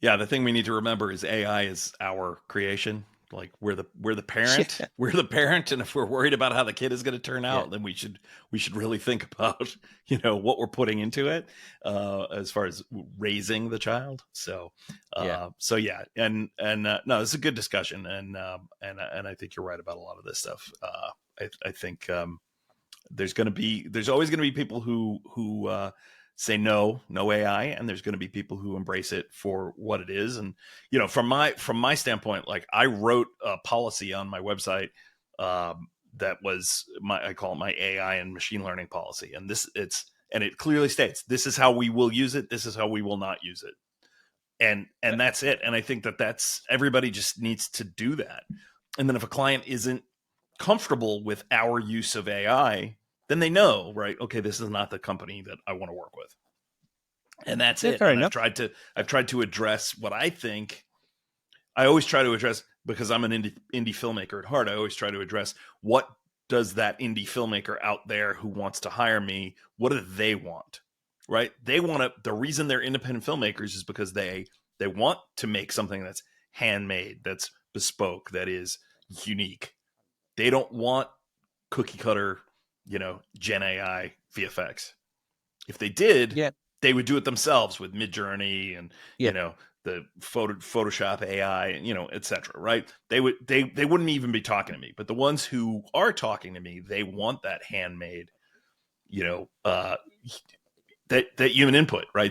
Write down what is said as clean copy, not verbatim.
Yeah, the thing we need to remember is AI is our creation. Like we're the parent, Yeah. we're the parent, and if we're worried about how the kid is going to turn Yeah. out, then we should really think about what we're putting into it as far as raising the child. So Yeah. yeah, and no, this is a good discussion, and I think you're right about a lot of this stuff. I think there's always going to be people who say no AI, and there's going to be people who embrace it for what it is. And from my standpoint, like I wrote a policy on my website that was I call it my AI and machine learning policy, and it clearly states this is how we will use it, this is how we will not use it, and that's it. And I think that's everybody just needs to do that. And then if a client isn't comfortable with our use of AI, then they know, right? Okay, this is not the company that I want to work with, and that's Yeah, it. fair And enough. I've tried to address what I think. I always try to address, because I'm an indie filmmaker at heart. I always try to address what does that indie filmmaker out there who wants to hire me, what do they want, right? They want to. The reason they're independent filmmakers is because they want to make something that's handmade, that's bespoke, that is unique. They don't want cookie cutter, Gen AI VFX. If they did, Yeah. they would do it themselves with Midjourney and Yeah. the Photoshop AI, and etc. Right? They wouldn't even be talking to me. But the ones who are talking to me, they want that handmade, you know, uh, that human input, right?